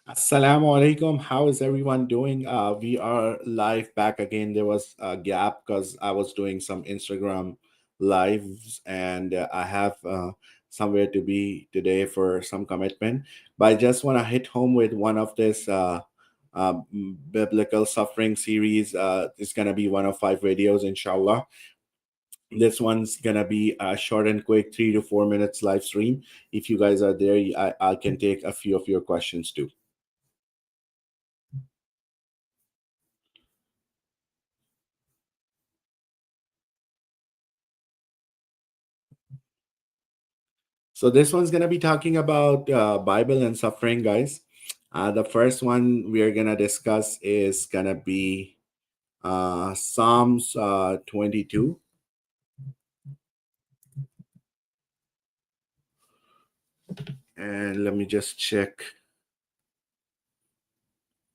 Assalamu alaikum. How is everyone doing? We are live back again. There was a gap because I was doing some Instagram lives and I have somewhere to be today for some commitment. But I just want to hit home with one of this biblical suffering series. It's going to be one of 5 videos, inshallah. This one's gonna be a short and quick 3 to 4 minutes live stream. If you guys are there, I can take a few of your questions too. So this one's gonna be talking about Bible and suffering, guys. The first one we are gonna discuss is gonna be Psalms 22, and let me just check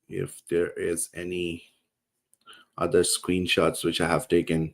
if there is any other screenshots which I have taken.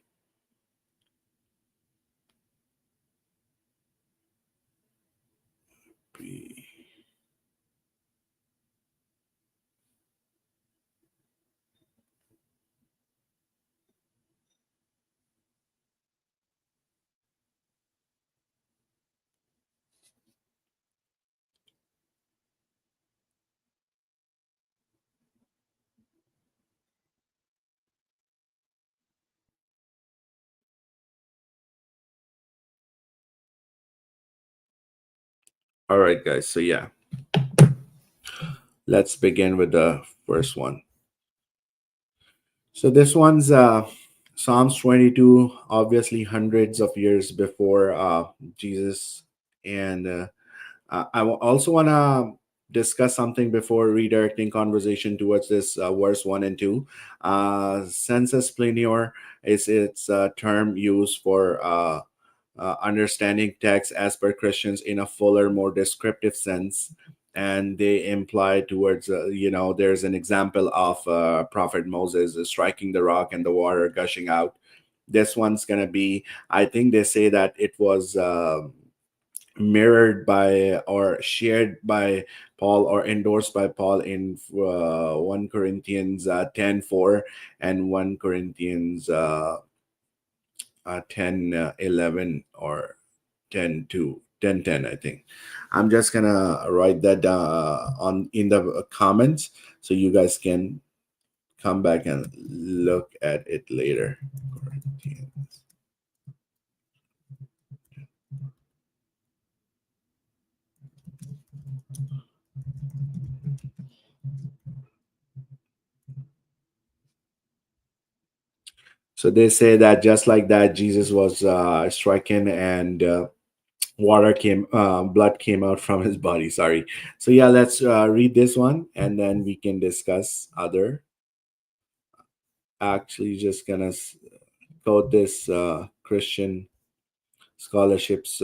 All right, guys. So yeah, let's begin with the first one. So this one's Psalms 22, obviously hundreds of years before Jesus. And also want to discuss something before redirecting conversation towards this verse 1 and 2. Sensus plenior is its term used for understanding text as per Christians in a fuller, more descriptive sense. And they imply towards, there's an example of Prophet Moses striking the rock and the water gushing out. This one's going to be, I think they say that it was mirrored by or shared by Paul or endorsed by Paul in 1 Corinthians 10:4 and 1 Corinthians 10 11 or 10 to 10:10. I think I'm just gonna write that down on in the comments so you guys can come back and look at it later. So they say that just like that, Jesus was stricken and blood came out from his body. Sorry. So yeah, let's read this one and then we can discuss other. Actually, just gonna quote this Christian scholarships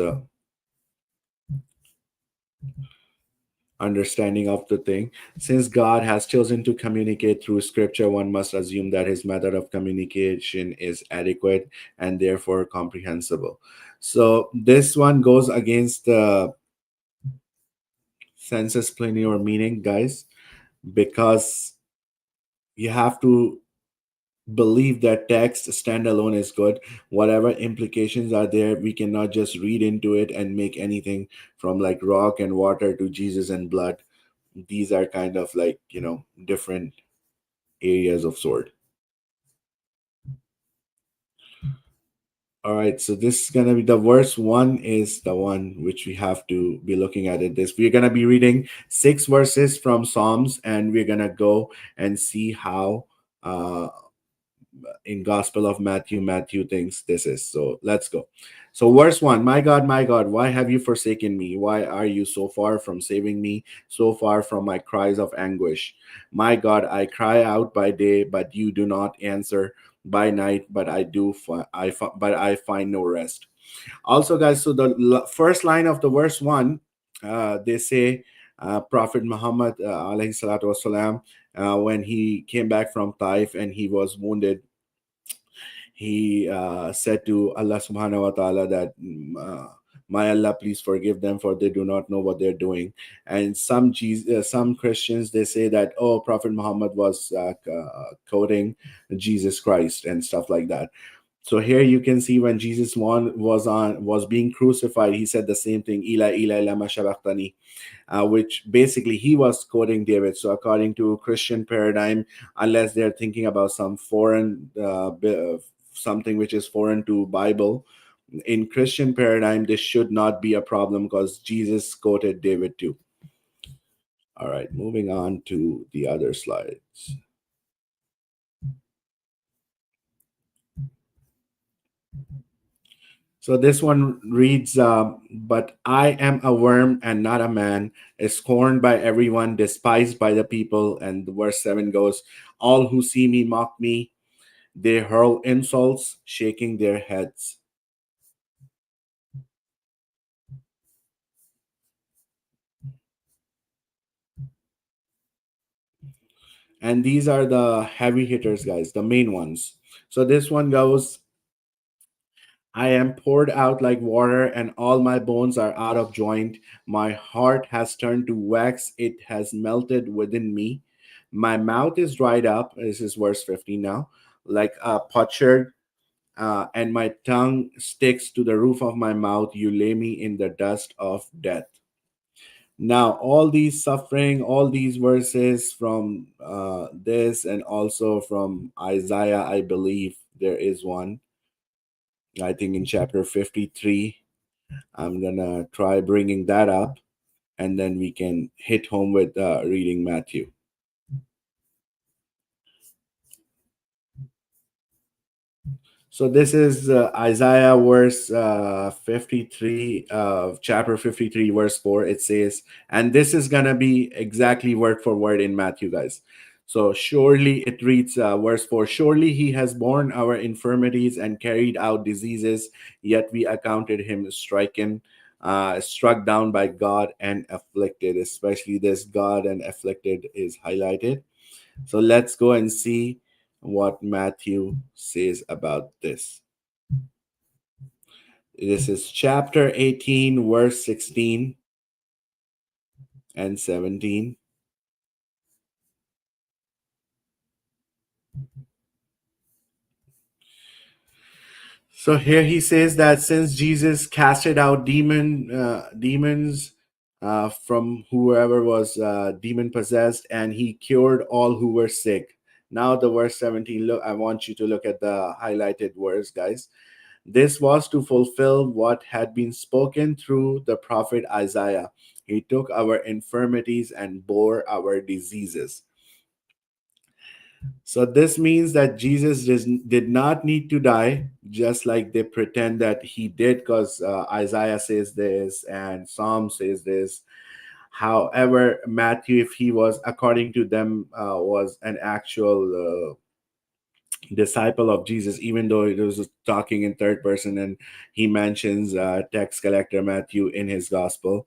understanding of the thing. Since God has chosen to communicate through scripture, one must assume that his method of communication is adequate and therefore comprehensible. So this one goes against the sensus plenior meaning, guys, because you have to believe that text standalone is good. Whatever implications are there, we cannot just read into it and make anything from like rock and water to Jesus and blood. These are kind of like, different areas of sword. All right, so this is gonna be the verse one is the one which we have to be looking at it. This we're gonna be reading 6 verses from Psalms, and we're gonna go and see how in Gospel of Matthew thinks this is. So let's go. So verse 1, my God, why have you forsaken me? Why are you so far from saving me, so far from my cries of anguish? My God, I cry out by day, but you do not answer, by night, but I find no rest. Also, guys, so the first line of the verse 1, they say Prophet Muhammad alayhi salatu wasalam, when he came back from Taif and he was wounded, he said to Allah subhanahu wa ta'ala that My Allah, please forgive them, for they do not know what they're doing. And some Christians, they say that, oh, Prophet Muhammad was quoting Jesus Christ and stuff like that. So here you can see when Jesus was being crucified, he said the same thing, Eli, Eli, lama sabachthani, which basically he was quoting David. So according to Christian paradigm, unless they're thinking about some foreign something which is foreign to Bible, in Christian paradigm, this should not be a problem because Jesus quoted David too. All right, moving on to the other slides. So this one reads, but I am a worm and not a man, scorned by everyone, despised by the people. And verse 7 goes, all who see me mock me. They hurl insults, shaking their heads. And these are the heavy hitters, guys, the main ones. So this one goes, I am poured out like water, and all my bones are out of joint. My heart has turned to wax, it has melted within me. My mouth is dried up. This is verse 15 now, like a potsherd, and my tongue sticks to the roof of my mouth. You lay me in the dust of death. Now, all these suffering, all these verses from this, and also from Isaiah, I believe there is one, I think in chapter 53. I'm gonna try bringing that up, and then we can hit home with reading Matthew. So this is Isaiah verse 53, chapter 53, verse 4. It says, and this is going to be exactly word for word in Matthew, guys. So surely it reads, verse 4, surely he has borne our infirmities and carried out diseases, yet we accounted him stricken, struck down by God and afflicted. Especially this God and afflicted is highlighted. So let's go and see what Matthew says about this. This is chapter 18, verse 16 and 17. So here he says that since Jesus casted out demons from whoever was demon possessed, and he cured all who were sick. Now the verse 17, look, I want you to look at the highlighted words, guys. This was to fulfill what had been spoken through the prophet Isaiah. He took our infirmities and bore our diseases. So this means that Jesus did not need to die, just like they pretend that he did, because Isaiah says this and Psalm says this. However, Matthew, if he was, according to them, was an actual disciple of Jesus, even though it was talking in third person, and he mentions tax collector Matthew in his gospel.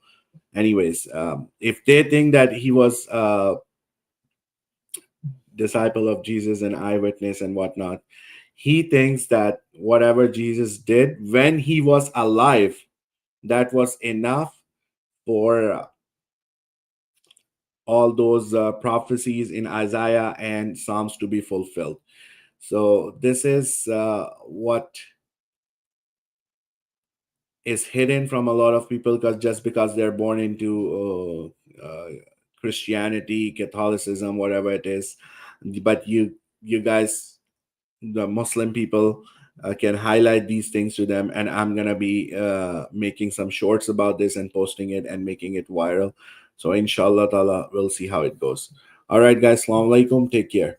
Anyways, if they think that he was a disciple of Jesus, an eyewitness and whatnot, he thinks that whatever Jesus did when he was alive, that was enough for all those prophecies in Isaiah and Psalms to be fulfilled. So this is what is hidden from a lot of people, because just because they're born into Christianity, Catholicism, whatever it is, but you guys, the Muslim people, can highlight these things to them, and I'm gonna be making some shorts about this and posting it and making it viral. So inshallah ta'ala, we'll see how it goes. All right, guys, assalamu alaikum, take care.